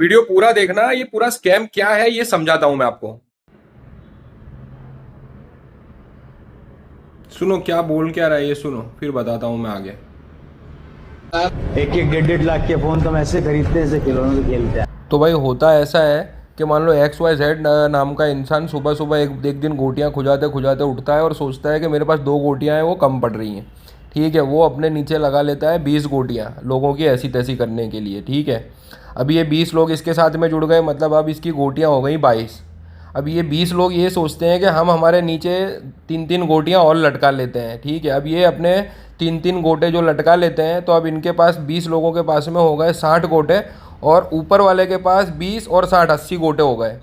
Video पूरा देखना, ये पूरा स्कैम क्या है ये समझाता हूं मैं आपको। सुनो क्या बोल क्या रहा है ये सुनो, फिर बताता हूं मैं आगे। एक एक डेढ़ डेढ़ लाख के फोन तो हम ऐसे खरीदते हैं जैसे खिलौनों से खेलते हैं। तो भाई होता ऐसा है कि मान लो XYZ नाम का इंसान सुबह सुबह एक दिन गोटियां खुजाते खुजाते उठता है और सोचता है कि मेरे पास 2 गोटियां हैं वो कम पड़ रही हैं। ठीक है, वो अपने नीचे लगा लेता है 20 गोटियां लोगों की ऐसी तैसी करने के लिए। ठीक है, अब ये 20 लोग इसके साथ में जुड़ गए, मतलब अब इसकी गोटियां हो गई 22। अब ये 20 लोग ये सोचते हैं कि हम हमारे नीचे 3 3 गोटियां और लटका लेते हैं। ठीक है, अब ये अपने 3 3 गोटे जो लटका लेते हैं, तो अब इनके पास 20 लोगों के पास में हो गए 60 गोटे, और ऊपर वाले के पास 20 और 60 80 गोटे हो गए।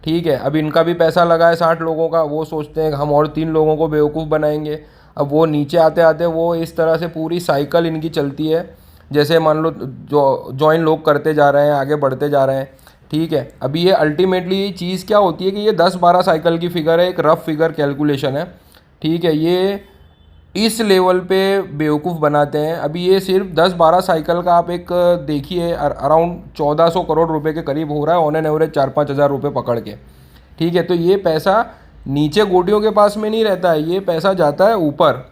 ठीक है, अब इनका भी पैसा लगा है 60 लोगों का, वो सोचते हैं कि हम और 3 लोगों को बेवकूफ़ बनाएंगे। अब वो नीचे आते आते वो इस तरह से पूरी साइकिल इनकी चलती है, जैसे मान लो जो जॉइन लोग करते जा रहे हैं, आगे बढ़ते जा रहे हैं। ठीक है, अभी ये अल्टीमेटली चीज़ क्या होती है कि ये 10 12 साइकिल की फिगर है, एक रफ फिगर कैलकुलेशन है। ठीक है, ये इस लेवल पे बेवकूफ़ बनाते हैं। अभी ये सिर्फ 10 12 साइकिल का आप एक देखिए, अराउंड 1400 करोड़ रुपए के करीब हो रहा है ऑन एन एवरेज, 4 5 हज़ार रुपये पकड़ के। ठीक है, तो ये पैसा नीचे गोटियों के पास में नहीं रहता है, ये पैसा जाता है ऊपर,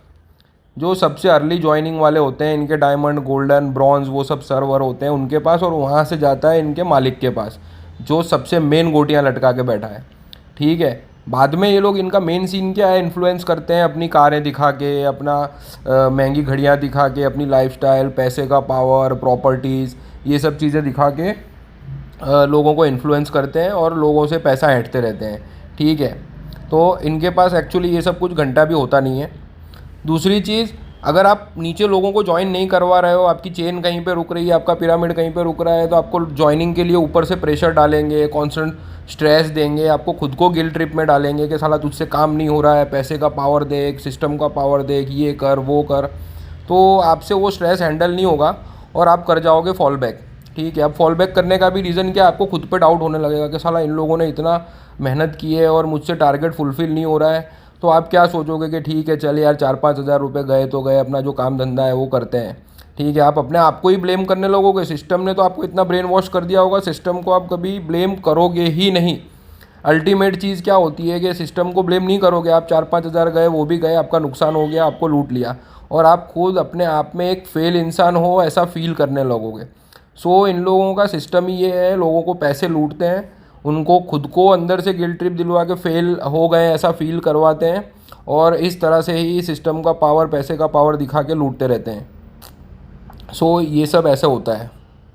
जो सबसे अर्ली ज्वाइनिंग वाले होते हैं, इनके डायमंड गोल्डन ब्रॉन्ज वो सब सर्वर होते हैं उनके पास, और वहाँ से जाता है इनके मालिक के पास, जो सबसे मेन गोटियाँ लटका के बैठा है। ठीक है, बाद में ये लोग, इनका मेन सीन क्या है, इन्फ्लुएंस करते हैं अपनी कारें दिखा के, अपना महंगी घड़ियाँ दिखा के, अपनी लाइफस्टाइल, पैसे का पावर, प्रॉपर्टीज़, ये सब चीज़ें दिखा के लोगों को इन्फ्लुएंस करते हैं और लोगों से पैसा ऐंठते रहते हैं। ठीक है, तो इनके पास एक्चुअली ये सब कुछ घंटा भी होता नहीं है। दूसरी चीज़, अगर आप नीचे लोगों को ज्वाइन नहीं करवा रहे हो, आपकी चेन कहीं पे रुक रही है, आपका पिरामिड कहीं पे रुक रहा है, तो आपको ज्वाइनिंग के लिए ऊपर से प्रेशर डालेंगे, कॉन्स्टेंट स्ट्रेस देंगे, आपको खुद को गिल्ट ट्रिप में डालेंगे कि साला तुझसे काम नहीं हो रहा है, पैसे का पावर देख, सिस्टम का पावर देख, ये कर वो कर। तो आपसे वो स्ट्रेस हैंडल नहीं होगा और आप कर जाओगे फॉल बैक। ठीक है, अब फॉल बैक करने का भी रीज़न क्या है, आपको खुद पे डाउट होने लगेगा कि साला इन लोगों ने इतना मेहनत की है और मुझसे टारगेट फुलफ़िल नहीं हो रहा है। तो आप क्या सोचोगे कि ठीक है चल यार 4 5 हज़ार रुपये गए तो गए, अपना जो काम धंधा है वो करते हैं। ठीक है, आप अपने आप को ही ब्लेम करने लगोगे, सिस्टम ने तो आपको इतना ब्रेन वॉश कर दिया होगा, सिस्टम को आप कभी ब्लेम करोगे ही नहीं। अल्टीमेट चीज़ क्या होती है कि सिस्टम को ब्लेम नहीं करोगे आप, 4 5 हज़ार गए वो भी गए, आपका नुकसान हो गया, आपको लूट लिया, और आप खुद अपने आप में एक फेल इंसान हो ऐसा फील करने लगोगे। सो इन लोगों का सिस्टम ही ये है, लोगों को पैसे लूटते हैं, उनको खुद को अंदर से गिल्ट ट्रिप दिलवा के फेल हो गए ऐसा फील करवाते हैं, और इस तरह से ही सिस्टम का पावर, पैसे का पावर दिखा के लूटते रहते हैं। सो ये सब ऐसा होता है।